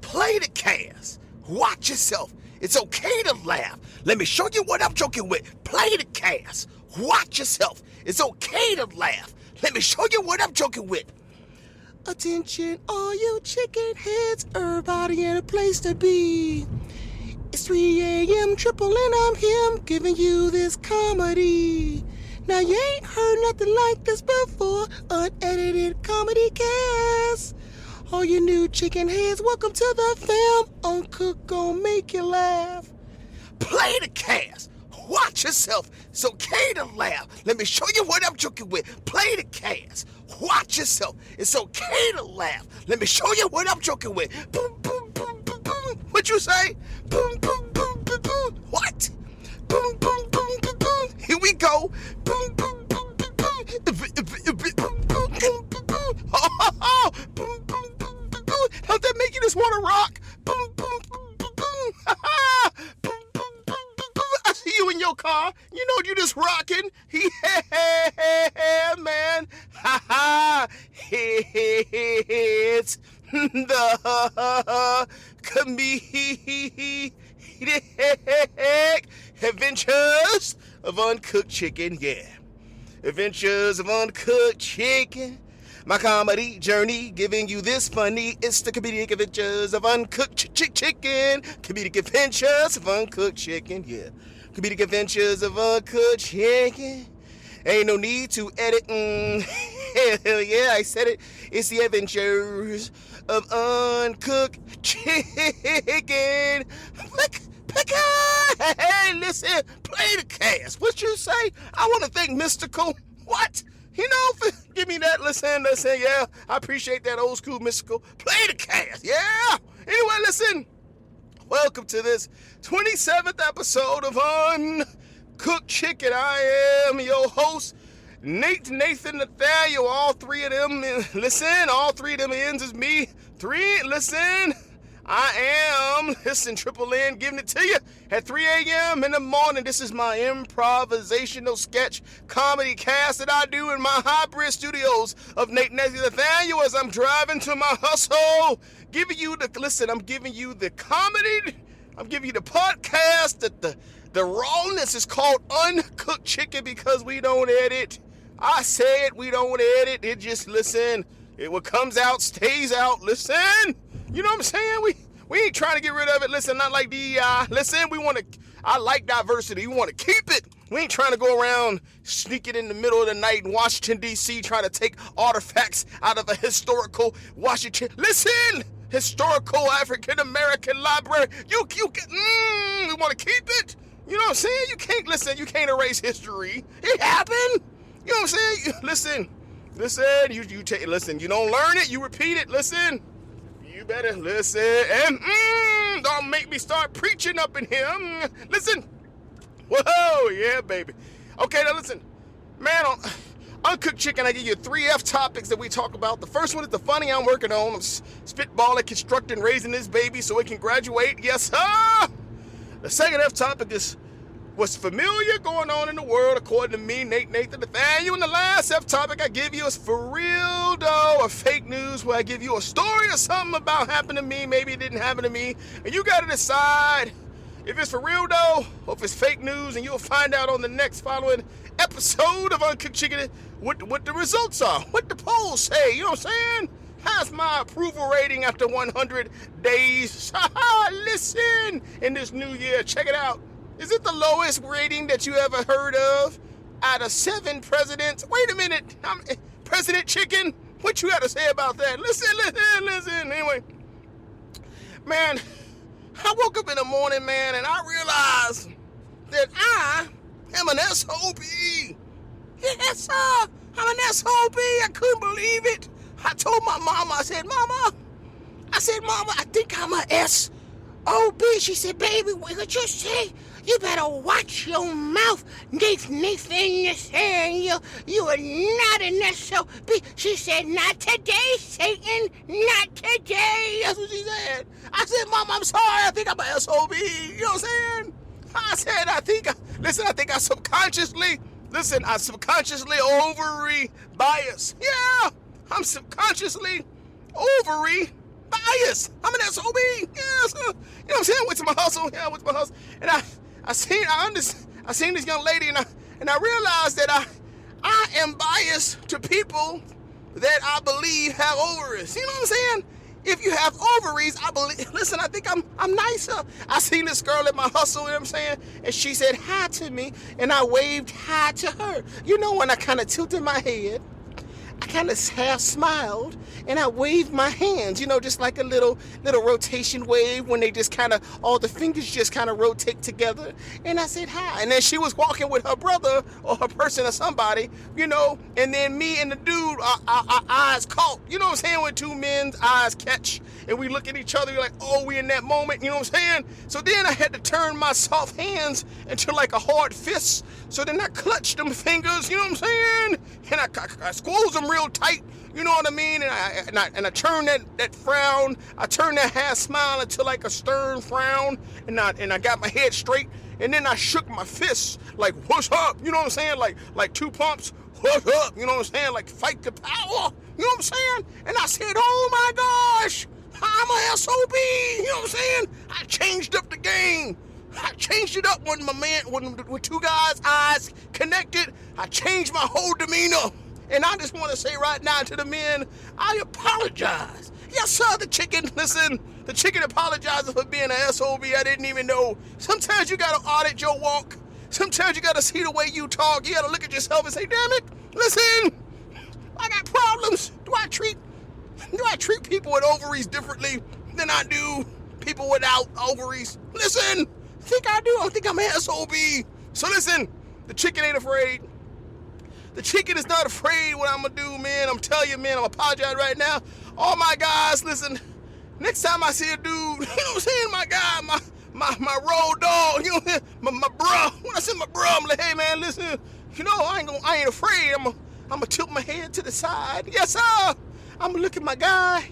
Play the cast. Watch yourself. It's okay to laugh. Let me show you what I'm joking with. Play the cast. Watch yourself. It's okay to laugh. Let me show you what I'm joking with. Attention, all you chicken heads, everybody in a place to be. It's 3 a.m. triple and I'm him giving you this comedy. Now you ain't heard nothing like this before. Unedited comedy cast. All you new chicken heads, welcome to the fam. Uncooked gon' make you laugh. Play the cast. Watch yourself. It's okay to laugh. Let me show you what I'm joking with. Play the cast. Watch yourself. It's okay to laugh. Let me show you what I'm joking with. Boom, boom, boom, boom, boom. What you say? Boom, boom, boom, boom, boom. What? Boom, boom, boom, boom, boom. Here we go. Boom, boom, boom, boom, boom. Boom, boom, boom, boom, boom. Oh, boom, boom, boom, boom, boom. Don't that make you just want to rock? Boom, boom, boom, boom, boom. Ha ha. Boom, boom, boom, boom, boom. I see you in your car. You know you just rocking. Yeah, man. Ha ha. It's the comedic adventures of Uncooked Chicken, yeah. Adventures of Uncooked Chicken. My comedy journey giving you this funny. It's the comedic adventures of Uncooked Chicken. Comedic adventures of Uncooked Chicken, yeah. Comedic adventures of Uncooked Chicken. Ain't no need to edit. Hell yeah, I said it. It's the adventures of Uncooked Chicken. Hey, listen, play the cast. What you say? I want to thank Mystical. What? You know, give me that. Listen, yeah. I appreciate that old school Mystical. Play the cast, yeah. Anyway, listen. Welcome to this 27th episode of Uncooked Chicken. I am your host, NATENATHANATHANIEL. All three of them, listen, all three of them ends is me. Listen. I am, Triple N giving it to you at 3 a.m. in the morning. This is my improvisational sketch comedy cast that I do in my hybrid studios of NATENATHANATHANIEL as I'm driving to my hustle. Giving you I'm giving you the comedy, I'm giving you the podcast, the rawness is called Uncooked Chicken because we don't edit. I say it, we don't edit. It just, listen, what comes out stays out. Listen. You know what I'm saying? We ain't trying to get rid of it. Listen, not like DEI. Listen, I like diversity. We want to keep it. We ain't trying to go around sneaking in the middle of the night in Washington, D.C., trying to take artifacts out of a historical Washington. Listen, historical African-American library. We want to keep it. You know what I'm saying? You can't erase history. It happened. You know what I'm saying? Listen, you don't learn it, you repeat it. Listen. You better listen and don't make me start preaching up in here. Listen. Whoa, yeah, baby. Okay, now listen. Man, on Uncooked Chicken, I give you 3 F topics that we talk about. The first one is the funny I'm working on. I'm spitballing, constructing, raising this baby so it can graduate. Yes, sir. The second F topic is what's familiar going on in the world according to me, NATENATHANATHANIEL. And the last F topic I give you is ForReal though, or fake news, where I give you a story or something about happened to me, maybe it didn't happen to me, and you gotta decide if it's for real though, or if it's fake news, and you'll find out on the next following episode of Uncooked Chicken what the results are, what the polls say, you know what I'm saying? How's my approval rating after 100 days? Listen, in this new year, check it out. Is it the lowest rating that you ever heard of out of 7 presidents? Wait a minute, President Chicken, what you got to say about that? Listen. Anyway, man, I woke up in the morning, man, and I realized that I am an S.O.B. Yes, sir, I'm an S.O.B. I couldn't believe it. I told my mama, I said, Mama, I think I'm a S.O.B. She said, baby, what did you say? You better watch your mouth, Nathan, you are not an S.O.B. She said, not today, Satan, not today. That's what she said. I said, Mom, I'm sorry, I think I'm an S.O.B. You know what I'm saying? I said, I think I subconsciously ovary bias. Yeah, I'm subconsciously ovary biased. I'm an S.O.B. Yes. You know what I'm saying? I went to my hustle. Yeah, I went to my hustle. And I seen this young lady, and I realized that I am biased to people that I believe have ovaries. You know what I'm saying? If you have ovaries, I believe, listen, I think I'm nicer. I seen this girl at my hustle, you know what I'm saying? And she said hi to me, and I waved hi to her. You know, when I kind of tilted my head, I kind of half smiled, and I waved my hands, you know, just like a little rotation wave when they just kind of, all the fingers just kind of rotate together. And I said hi. And then she was walking with her brother or her person or somebody, you know, and then me and the dude, our eyes caught, you know what I'm saying, when two men's eyes catch, and we look at each other, you're like, oh, we in that moment, you know what I'm saying? So then I had to turn my soft hands into like a hard fist. So then I clutched them fingers, you know what I'm saying? And I squeezed them real tight, you know what I mean? And I turned that frown, I turned that half smile into like a stern frown, and I got my head straight, and then I shook my fists like, what's up? You know what I'm saying? Like two pumps, what's up? You know what I'm saying? Like fight the power, you know what I'm saying? And I said, oh my gosh, I'm a S.O.B. You know what I'm saying? I changed up the game. I changed it up when with two guys' eyes connected. I changed my whole demeanor. And I just want to say right now to the men, I apologize. Yes, sir, the chicken, listen, the chicken apologizes for being an S.O.B. I didn't even know. Sometimes you got to audit your walk. Sometimes you got to see the way you talk. You got to look at yourself and say, damn it, listen, I got problems. Do I treat people with ovaries differently than I do people without ovaries? Listen, I think I do. I think I'm an S.O.B. So listen, the chicken ain't afraid. The chicken is not afraid what I'm gonna do, man. I'm telling you, man, I'm apologizing right now. All my guys, listen, next time I see a dude, you know what I'm saying, my guy, my road dog, you know, my bruh. When I say my bruh, I'm like, hey man, listen, you know, I ain't afraid. I'm gonna tilt my head to the side. Yes, sir. I'm gonna look at my guy.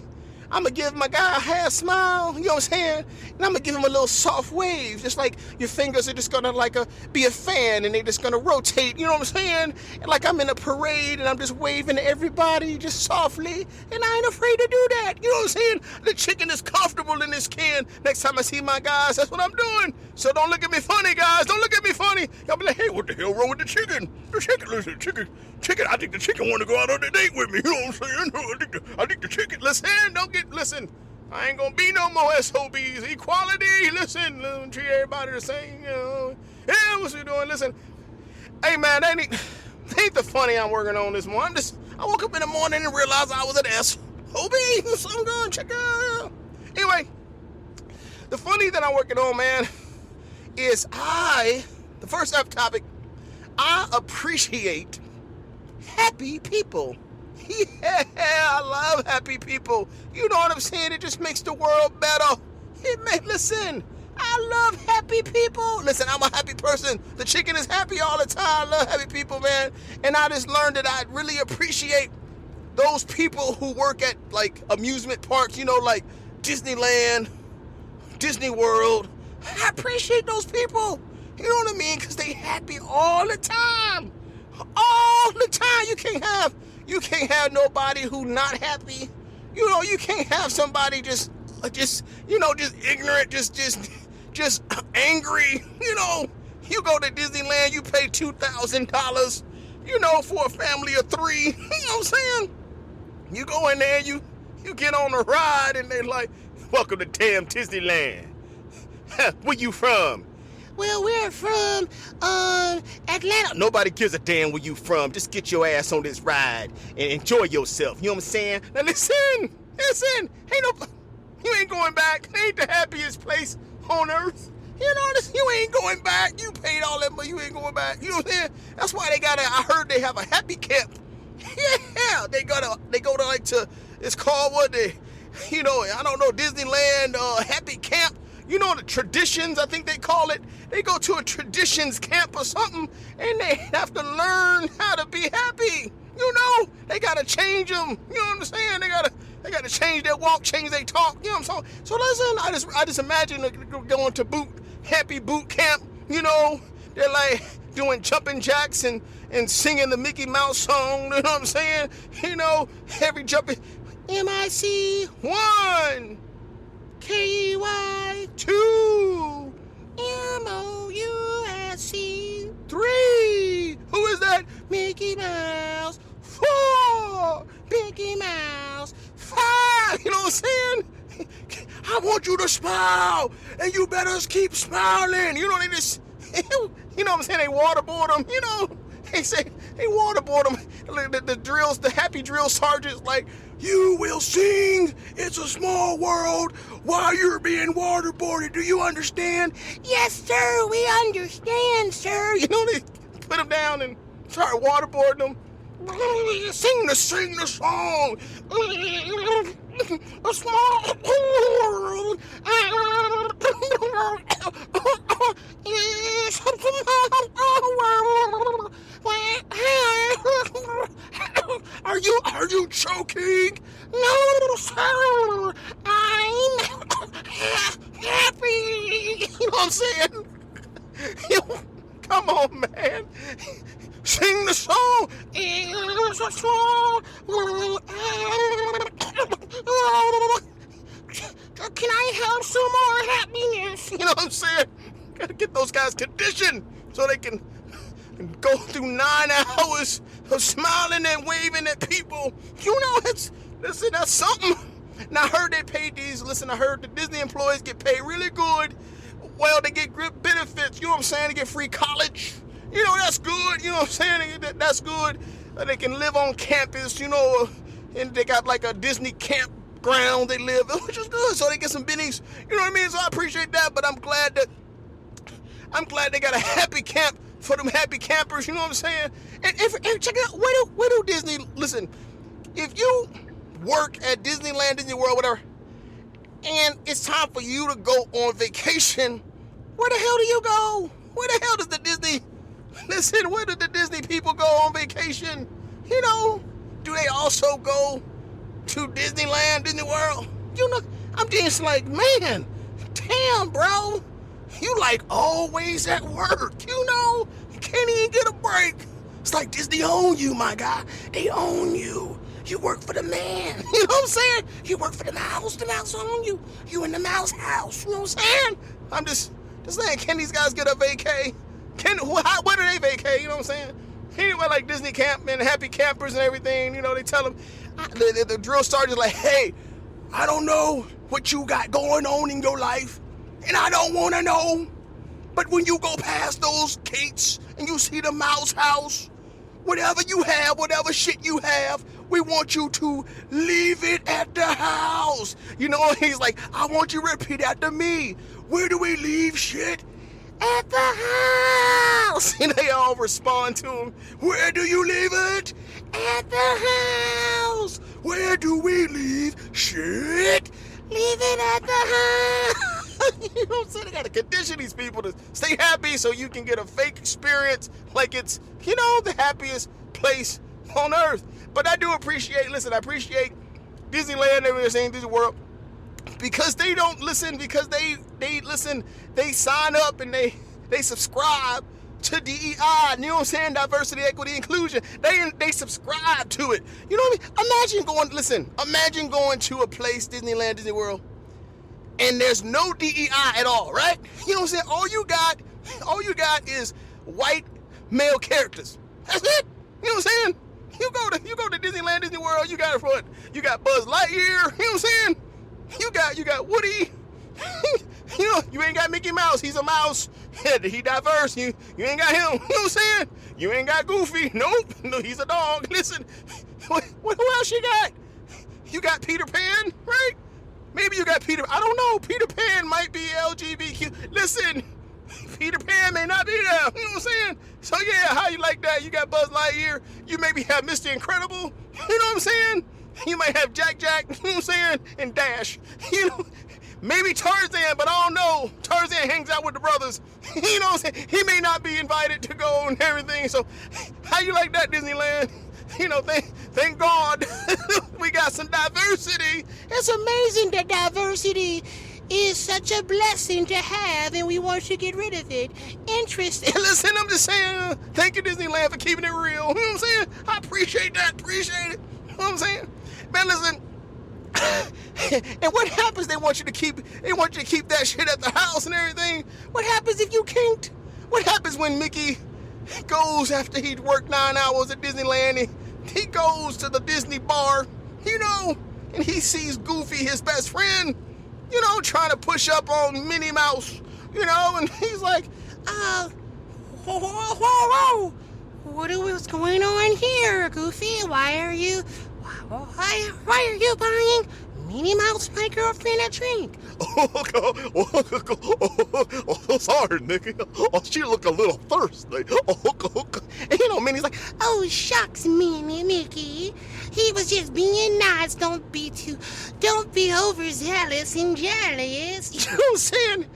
I'm gonna give my guy a half smile, you know what I'm saying? And I'm gonna give him a little soft wave, just like your fingers are just gonna like be a fan, and they just gonna rotate, you know what I'm saying? And like I'm in a parade and I'm just waving to everybody just softly, and I ain't afraid to do that, you know what I'm saying? The chicken is comfortable in this can. Next time I see my guys, that's what I'm doing. So don't look at me funny, guys. Don't look at me funny. Y'all be like, hey, what the hell wrong with the chicken? The chicken, listen, chicken, I think the chicken want to go out on a date with me, you know what I'm saying? I think the chicken, listen, listen, I ain't gonna be no more S.O.Bs. Equality, listen, treat everybody the same, you know. Yeah, what you doing? Listen, hey man, that ain't the funny I'm working on this morning. I woke up in the morning and realized I was an S.O.B. So I'm gonna check out. Anyway, the funny that I'm working on, man, is the first topic, I appreciate happy people. Yeah, I love happy people. You know what I'm saying? It just makes the world better. Listen, I love happy people. Listen, I'm a happy person. The chicken is happy all the time. I love happy people, man. And I just learned that I really appreciate those people who work at like amusement parks, you know, like Disneyland, Disney World. I appreciate those people. You know what I mean? Because they happy all the time. All the time. You can't have nobody who not happy. You know, you can't have somebody just ignorant, just angry. You know, you go to Disneyland, you pay $2,000, you know, for a family of three. You know what I'm saying? You go in there, you get on a ride, and they like, welcome to damn Disneyland. Where you from? Well, we're from Atlanta. Nobody gives a damn where you from. Just get your ass on this ride and enjoy yourself. You know what I'm saying? Now listen. You ain't going back. It ain't the happiest place on earth. You know this. You ain't going back. You paid all that money. You ain't going back. You know what I'm saying? That's why I heard they have a happy camp. Yeah, they go to like it's called what I don't know, Disneyland happy camp. You know, the traditions, I think they call it. They go to a traditions camp or something, and they have to learn how to be happy. You know, they gotta change them. You know what I'm saying? They gotta change their walk, change their talk. You know what I'm saying? So listen, I just imagine going to happy boot camp. You know, they're like doing jumping jacks and singing the Mickey Mouse song. You know what I'm saying? You know, every jumping. M-I-C 1, K-E-Y 2, M-O-U-S-C 3. Who is that? Mickey Mouse 4, Mickey Mouse 5. You know what I'm saying? I want you to smile, and you better keep smiling. You know, they just, you know what I'm saying? They waterboard them, you know. They say, they waterboard them. The drills, the happy drill sergeants, like, you will sing, it's a small world, while you're being waterboarded. Do you understand? Yes, sir, we understand, sir. You know, they put them down and start waterboarding them. Sing the song. A small world. Are you choking? No, sir. I'm happy. You know what I'm saying? Come on, man. Sing the song. It's a song. Can I have some more happiness? You know what I'm saying? Gotta get those guys conditioned so they can go through 9 hours of smiling and waving at people. You know, listen, that's something. Now, I heard they paid these. Listen, I heard the Disney employees get paid really good. Well, they get good benefits. You know what I'm saying? They get free college. You know, that's good. You know what I'm saying? That's good. They can live on campus, you know, and they got like a Disney campground they live in, which is good. So they get some bennies. You know what I mean? So I appreciate that, but I'm glad they got a happy camp for them happy campers. You know what I'm saying? And check it out. Where do Disney, listen, if you work at Disneyland, Disney World, whatever, and it's time for you to go on vacation, where the hell do you go? Where the hell does the Disney, listen, where do the Disney people go on vacation? You know, do they also go to Disneyland, Disney World? You know, I'm just like, man, damn, bro. You like always at work, you know? You can't even get a break. It's like Disney own you, my guy. They own you. You work for the man. You know what I'm saying? You work for the mouse own you. You in the mouse house. You know what I'm saying? I'm just saying, can these guys get a vacay? Where do they vacay? You know what I'm saying? Anyway, like Disney camp and happy campers and everything, you know, they tell them, the drill sergeant's like, hey, I don't know what you got going on in your life, and I don't want to know, but when you go past those gates and you see the mouse house, whatever you have, whatever shit you have, we want you to leave it at the house. You know, he's like, I want you to repeat after me. Where do we leave shit? At the house. And they all respond to him. Where do you leave it? At the house. Where do we leave shit? Leave it at the house. You know what I'm saying? They gotta condition these people to stay happy so you can get a fake experience like it's, you know, the happiest place on earth. But I do appreciate, I appreciate Disneyland, everything saying Disney World, because they don't listen, because they listen, they sign up and they subscribe to DEI, you know what I'm saying, diversity, equity, inclusion. They subscribe to it. You know what I mean? Imagine going to a place, Disneyland, Disney World, and there's no DEI at all, right? You know what I'm saying? All you got is white male characters. That's it. You know what I'm saying? You go to Disneyland, Disney World, you got what? You got Buzz Lightyear, you know what I'm saying? You got Woody. You know, you ain't got Mickey Mouse, he's a mouse. He diverse. You ain't got him. You know what I'm saying? You ain't got Goofy. Nope. No, he's a dog. Listen, what else you got? You got Peter Pan, right? Maybe you got I don't know. Peter Pan might be LGBTQ. Listen, Peter Pan may not be there. You know what I'm saying? So yeah, how you like that? You got Buzz Lightyear. You maybe have Mr. Incredible. You know what I'm saying? You might have Jack, you know what I'm saying? And Dash. You know, maybe Tarzan, but I don't know. Tarzan hangs out with the brothers. You know what I'm saying? He may not be invited to go and everything. So how you like that, Disneyland? You know, thank God we got some diversity. It's amazing that diversity is such a blessing to have, and we want to get rid of it. Interesting. Listen, I'm just saying, thank you, Disneyland, for keeping it real. You know what I'm saying? I appreciate that. Appreciate it. You know what I'm saying? Man, listen, And what happens? They want you to keep that shit at the house and everything. What happens if you can't? What happens when Mickey goes after he'd worked 9 hours at Disneyland and he goes to the Disney bar, and he sees Goofy, his best friend, trying to push up on Minnie Mouse, and he's like, whoa, what's going on here, Goofy? Why are you buying Minnie Mouse, my girlfriend, a drink? Sorry, Mickey. She looked a little thirsty. And Minnie's like, oh, shucks, Mickey. He was just being nice. Don't be overzealous and jealous. You know what I'm saying?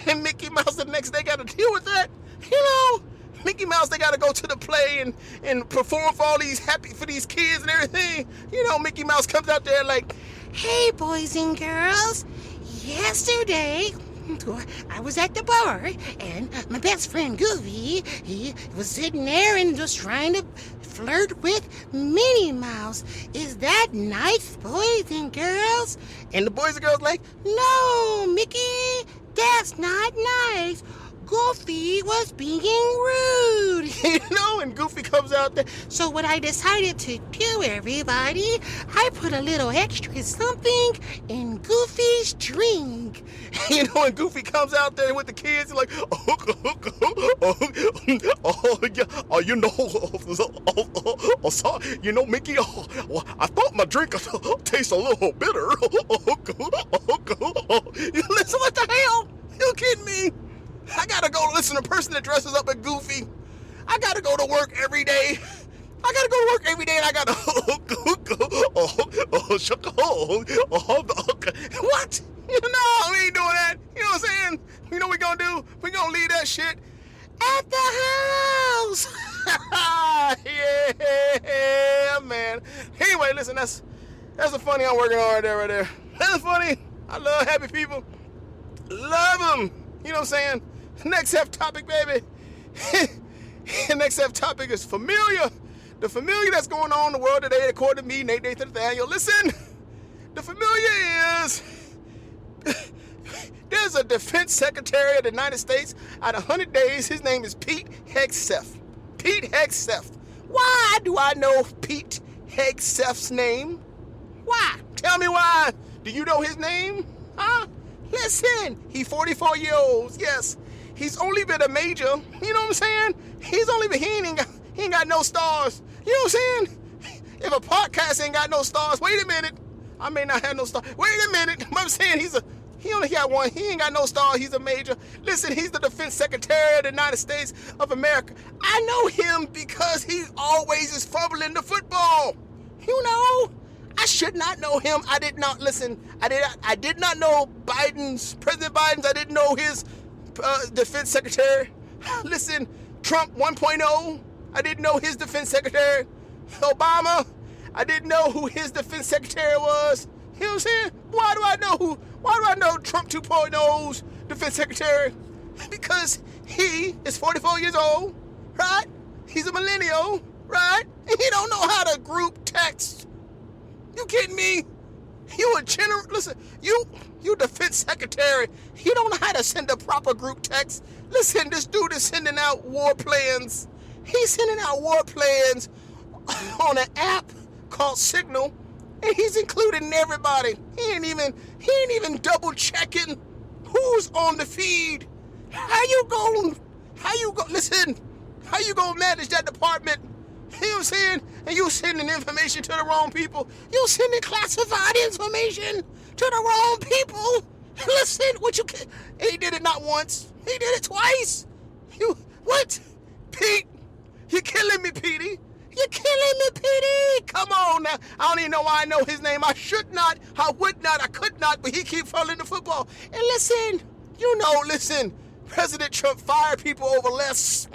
And Mickey Mouse the next day got to deal with that. Mickey Mouse, they got to go to the play and perform for these kids and everything. Mickey Mouse comes out there like, hey, boys and girls, yesterday I was at the bar and my best friend Goofy, he was sitting there and just trying to flirt with Minnie Mouse. Is that nice, boys and girls? And the boys and girls like, no, Mickey, that's not nice. Goofy was being rude. And Goofy comes out there. So what I decided to do, everybody, I put a little extra something in Goofy's drink. And Goofy comes out there with the kids like, sorry, Mickey, I thought my drink tastes a little bitter. Listen, what the hell? You kidding me? I gotta go listen to a person that dresses up as Goofy. I gotta go to work every day. And I gotta what? No, we ain't doing that. You know what I'm saying? You know what we gonna do? We gonna leave that shit at the house. Yeah, man. Anyway, listen, that's the funny I'm working on right there. That's funny. I love happy people. Love them. You know what I'm saying? Next F topic, baby. Next F topic is familiar. The familiar that's going on in the world today, according to me, NATENATHANATHANIEL. Listen, the familiar is there's a defense secretary of the United States at 100 days. His name is Pete Hegseth. Pete Hegseth. Why do I know Pete Hegseth's name? Why? Tell me why. Do you know his name? Huh? Listen, he's 44 years old. Yes, he's only been a major. You know what I'm saying? He ain't got no stars. You know what I'm saying? If a podcast ain't got no stars, wait a minute. I may not have no stars. Wait a minute. I'm saying he only got one. He ain't got no star. He's a major. Listen, he's the defense secretary of the United States of America. I know him because he always is fumbling the football. I should not know him. I did not know President Biden's. I didn't know his defense secretary. Listen, Trump 1.0. I didn't know his defense secretary. Obama, I didn't know who his defense secretary was. You know what I'm saying? Why do I know Trump 2.0's defense secretary? Because he is 44 years old, right? He's a millennial, right? And he don't know how to group text. You kidding me? You a general, listen, you defense secretary. You don't know how to send a proper group text. Listen, this dude is sending out war plans. He's sending out war plans on an app called Signal, and he's including everybody. He ain't even double checking who's on the feed. How you gonna manage that department? You know what I'm saying? And you sending information to the wrong people. You sending classified information to the wrong people. Listen, he did it not once. He did it twice. What? Pete, you're killing me, Petey. You're killing me, Petey. Come on now. I don't even know why I know his name. I should not, I would not, I could not, but he keep falling the football. And listen, President Trump fired people over less.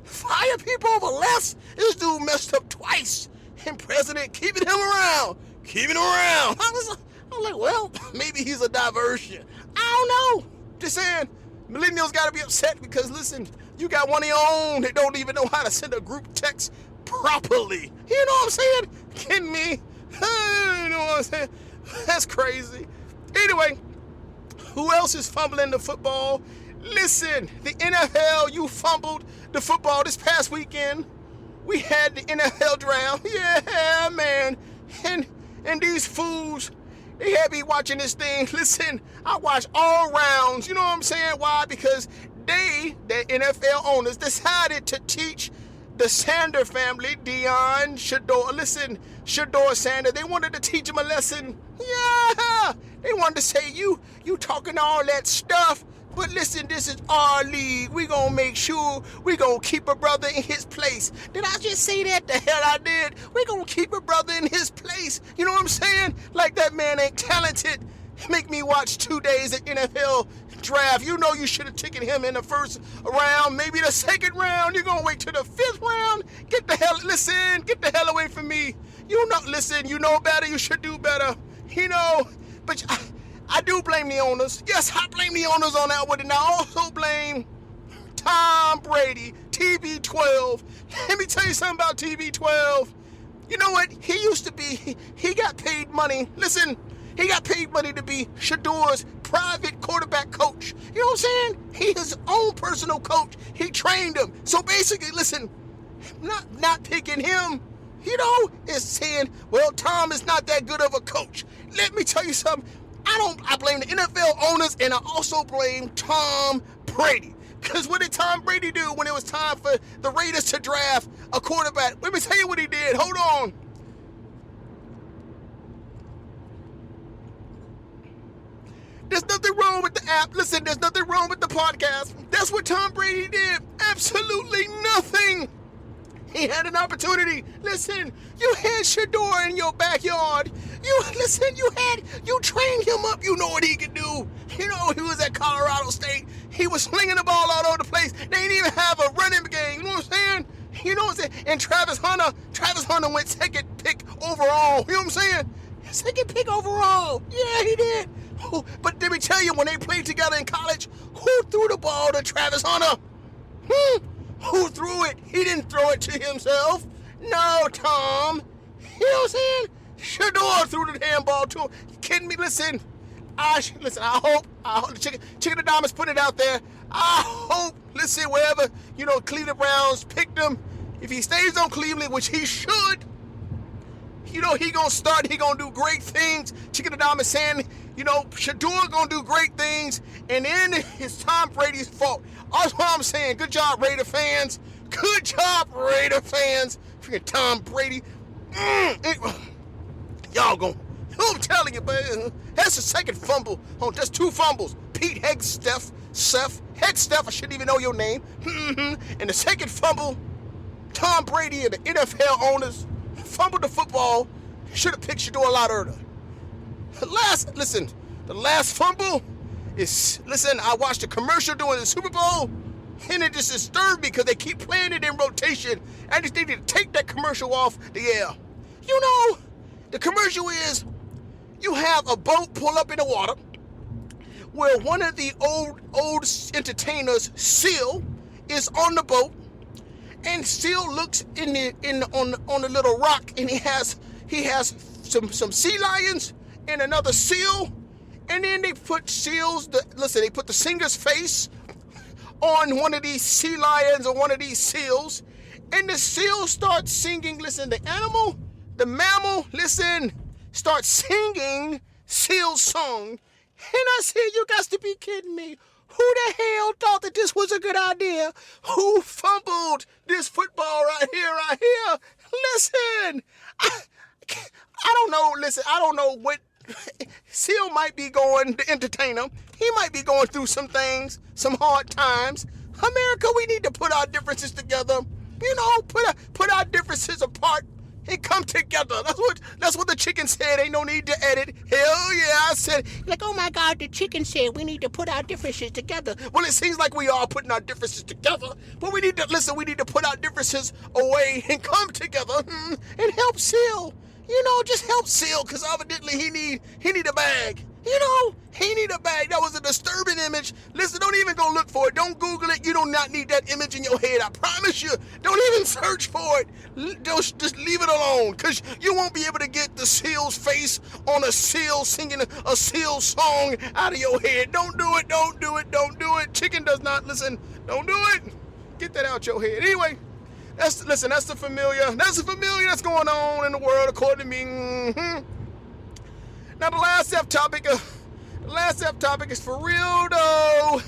Fire people over less. This dude messed up twice. And President keeping him around. I was like, well, maybe he's a diversion. I don't know. Just saying, millennials got to be upset because, listen, you got one of your own that don't even know how to send a group text properly. You know what I'm saying? Kidding me? You know what I'm saying? That's crazy. Anyway, who else is fumbling the football? Listen, the NFL, you fumbled the football this past weekend. We had the NFL draft. Yeah, man. And these fools, they had me watching this thing. Listen, I watched all rounds. You know what I'm saying? Why? Because the NFL owners, decided to teach the Sander family, Deion, Shador Sander, they wanted to teach him a lesson. Yeah, they wanted to say, you talking all that stuff, but listen, this is our league. We gonna make sure we gonna keep a brother in his place. Did I just say that? The hell I did. We gonna keep a brother in his place. You know what I'm saying? Like that man ain't talented. Make me watch 2 days of NFL draft. You know you should have taken him in the first round, maybe the second round. You're gonna wait till the fifth round. Get the hell away from me. You know better. You should do better. You know, but I do blame the owners. Yes, I blame the owners on that one, and I also blame Tom Brady, TB12. Let me tell you something about TB12. You know what? He got paid money. Listen, he got paid money to be Shador's private quarterback coach. You know what I'm saying? He his own personal coach. He trained him. So basically, listen, not picking him, you know, is saying, well, Tom is not that good of a coach. Let me tell you something. I blame the NFL owners, and I also blame Tom Brady. Because what did Tom Brady do when it was time for the Raiders to draft a quarterback? Let me tell you what he did. Hold on. There's nothing wrong with the app. Listen, there's nothing wrong with the podcast. That's what Tom Brady did. Absolutely nothing. He had an opportunity. Listen, you had Shador in your backyard. You trained him up. You know what he could do. You know, he was at Colorado State. He was slinging the ball all over the place. They didn't even have a running game. You know what I'm saying? You know what I'm saying? And Travis Hunter went second pick overall. You know what I'm saying? Second pick overall. Yeah, he did. But let me tell you, when they played together in college, who threw the ball to Travis Hunter? Who threw it? He didn't throw it to himself. No, Tom. You know what I'm saying? Shador threw the damn ball to him. You kidding me? Listen, I hope Chicken Adamas put it out there. I hope, listen, wherever, you know, Cleveland Browns picked him, if he stays on Cleveland, which he should, you know, he gonna do great things. Chicken Adamas saying, you know, Shador gonna do great things, and then it's Tom Brady's fault. That's what I'm saying. Good job, Raider fans. Good job, Raider fans. Freaking Tom Brady. Y'all gonna, I'm telling you, man. That's the second fumble. Oh, that's 2 fumbles. Pete Hegsteph, I shouldn't even know your name. And the second fumble, Tom Brady and the NFL owners fumbled the football. Should have picked Shador a lot earlier. The last fumble is, I watched the commercial during the Super Bowl, and it just disturbed me because they keep playing it in rotation. I just needed to take that commercial off the air. You know, the commercial is, you have a boat pull up in the water where one of the old entertainers, Seal, is on the boat, and Seal looks on the little rock, and he has some sea lions and another seal, and then they put they put the singer's face on one of these sea lions or one of these seals, and the seal starts singing. Listen, the mammal, starts singing Seal's song, and I said, you got to be kidding me. Who the hell thought that this was a good idea? Who fumbled this football right here? Listen, I don't know. Listen, I don't know what Seal might be going to entertain him. He might be going through some things, some hard times. America, we need to put our differences together. You know, put our differences apart and come together. That's what the chicken said. Ain't no need to edit. Hell yeah, I said. Like, oh my God, the chicken said we need to put our differences together. Well, it seems like we are putting our differences together, but we need to put our differences away and come together and help Seal. You know, just help Seal, because evidently he need a bag. You know, he need a bag. That was a disturbing image. Listen, don't even go look for it. Don't Google it. You do not need that image in your head. I promise you. Don't even search for it. Just leave it alone, because you won't be able to get the seal's face on a seal singing a seal song out of your head. Don't do it. Don't do it. Don't do it. Chicken does not listen. Don't do it. Get that out your head. Anyway, that's the familiar. That's the familiar that's going on in the world, according to me. Mm-hmm. Now the last F topic is for real though,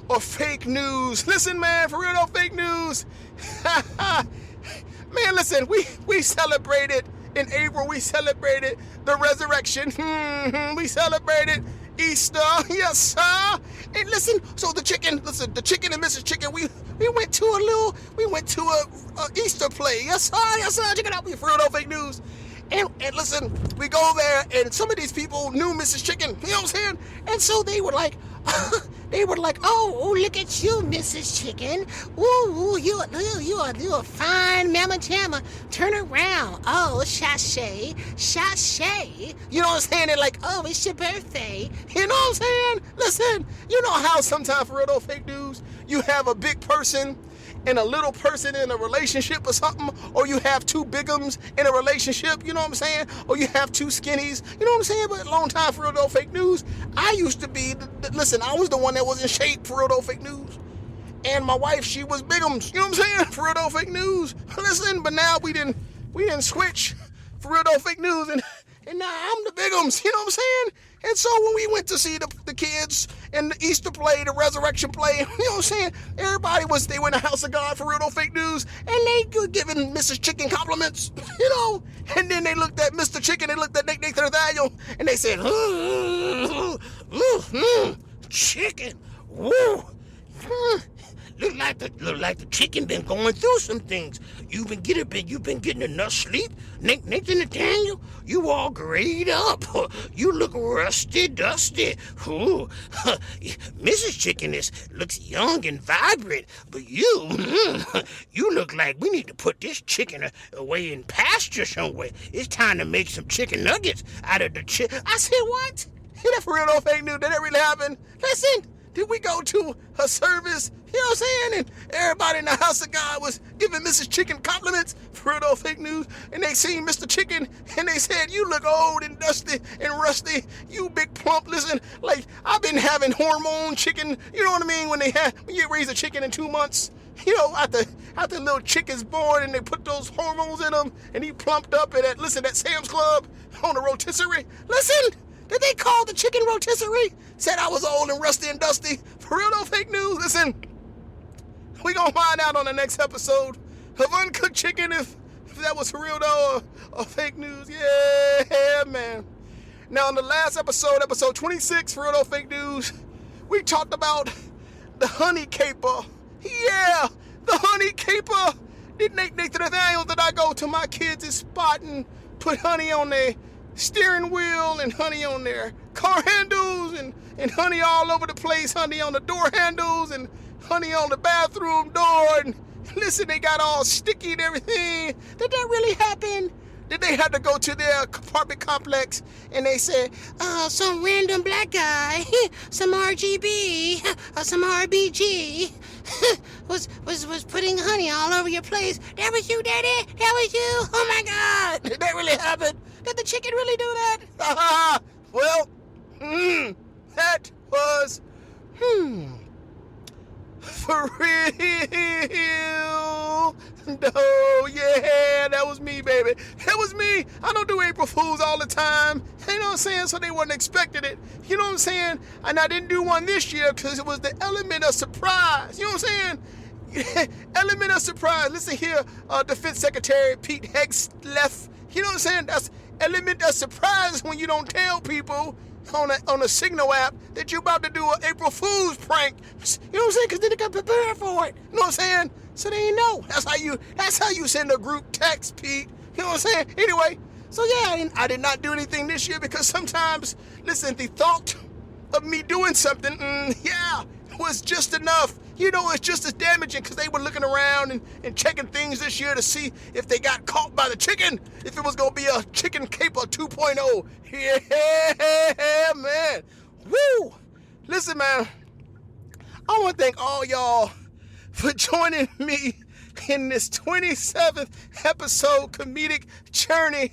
or fake news. Listen, man, for real though, fake news. Man, listen, we celebrated in April. We celebrated the resurrection. We celebrated Easter, yes sir. And listen, so the chicken and Mrs. Chicken, we went to a Easter play. Yes sir. Check it out, for real though, fake news. And listen, we go there, and some of these people knew Mrs. Chicken, you know what I'm saying? And so they were like, oh, look at you, Mrs. Chicken. Ooh, you a fine mamma jamma. Turn around. Oh, sachet. You know what I'm saying? They're like, oh, it's your birthday. You know what I'm saying? Listen, you know how sometimes, for real though, fake news, you have a big person and a little person in a relationship or something, or you have two bigums in a relationship, you know what I'm saying? Or you have two skinnies, you know what I'm saying? But a long time, for real though, fake news, I used to be, I was the one that was in shape, for real though, fake news. And my wife, she was bigums, you know what I'm saying? For real though, fake news. Listen, but now we didn't switch, for real though, fake news, and now I'm the bigums, you know what I'm saying? And so when we went to see the kids in the Easter play, the resurrection play, you know what I'm saying? They were in the house of God, for real though, fake news, and they were giving Mrs. Chicken compliments, you know? And then they looked at Mr. Chicken, they looked at NATENATHANATHANIEL, and they said, chicken, woo. Look like the chicken been going through some things. You've been getting enough sleep. NATENATHANATHANIEL, you all grayed up. You look rusty, dusty. Ooh. Mrs. Chicken looks young and vibrant, but you look like we need to put this chicken away in pasture somewhere. It's time to make some chicken nuggets out of the chicken. I said, what? Is that for real though, fake news? Did that really happen? Listen. Did we go to a service, you know what I'm saying? And everybody in the house of God was giving Mrs. Chicken compliments, for real though, fake news. And they seen Mr. Chicken, and they said, you look old and dusty and rusty. You big plump. Listen, like, I've been having hormone chicken, you know what I mean? When you raise a chicken in 2 months, you know, after the little chicken's born, and they put those hormones in him, and he plumped up at Sam's Club on the rotisserie. Listen. Did they call the chicken rotisserie? Said I was old and rusty and dusty. For real though, fake news. Listen, we gonna find out on the next episode of Uncooked Chicken if that was for real though or fake news. Yeah, man. Now in the last episode 26, for real though, fake news, we talked about the honey caper. Yeah, the honey caper. Did NATENATHANATHANIEL, did I go to my kids' spot and put honey on their steering wheel and honey on their car handles and honey all over the place, honey on the door handles and honey on the bathroom door, and listen, they got all sticky and everything. Did that really happen? Did they have to go to their apartment complex and they said, some random black guy, some RGB, some RBG, was putting honey all over your place? That was you, Daddy? That was you? Oh my God! Did that really happen? Did the chicken really do that? Well, that was, for real. No, yeah, that was me, baby. That was me. I don't do April Fools all the time. You know what I'm saying? So they wasn't expecting it. You know what I'm saying? And I didn't do one this year because it was the element of surprise. You know what I'm saying? Element of surprise. Listen here, Defense Secretary Pete Hegseth. You know what I'm saying? That's element of surprise when you don't tell people on a Signal app that you're about to do an April Fool's prank. You know what I'm saying? Because then they got prepared for it. You know what I'm saying? So they didn't know. That's how you send a group text, Pete. You know what I'm saying? Anyway, so yeah, I did not do anything this year because sometimes, listen, the thought of me doing something, was just enough. You know, it's just as damaging because they were looking around and checking things this year to see if they got caught by the chicken, if it was going to be a chicken caper 2.0. Yeah, man. Woo! Listen, man, I want to thank all y'all for joining me in this 27th episode comedic journey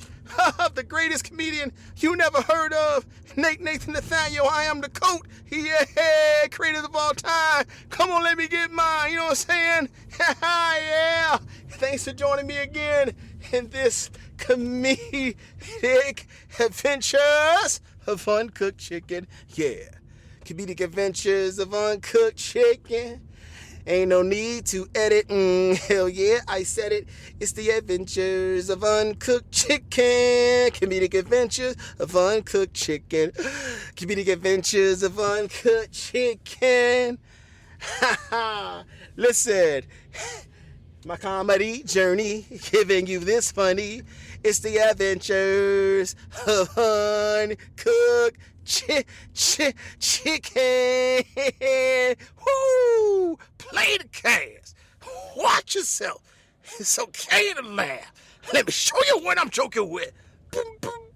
of the greatest comedian you never heard of, Nathaniel. I am the GOAT. Yeah, greatest of all time. Come on, let me get mine. You know what I'm saying? Yeah. Thanks for joining me again in this comedic adventures of Uncooked Chicken. Yeah. Comedic adventures of Uncooked Chicken. Ain't no need to edit. Hell yeah, I said it. It's the adventures of Uncooked Chicken. Comedic adventures of Uncooked Chicken. Comedic adventures of Uncooked Chicken. Listen, my comedy journey giving you this funny. It's the adventures of Uncooked Chicken. Woo! Play the cast. Watch yourself. It's okay to laugh. Let me show you what I'm joking with. Boom, boom.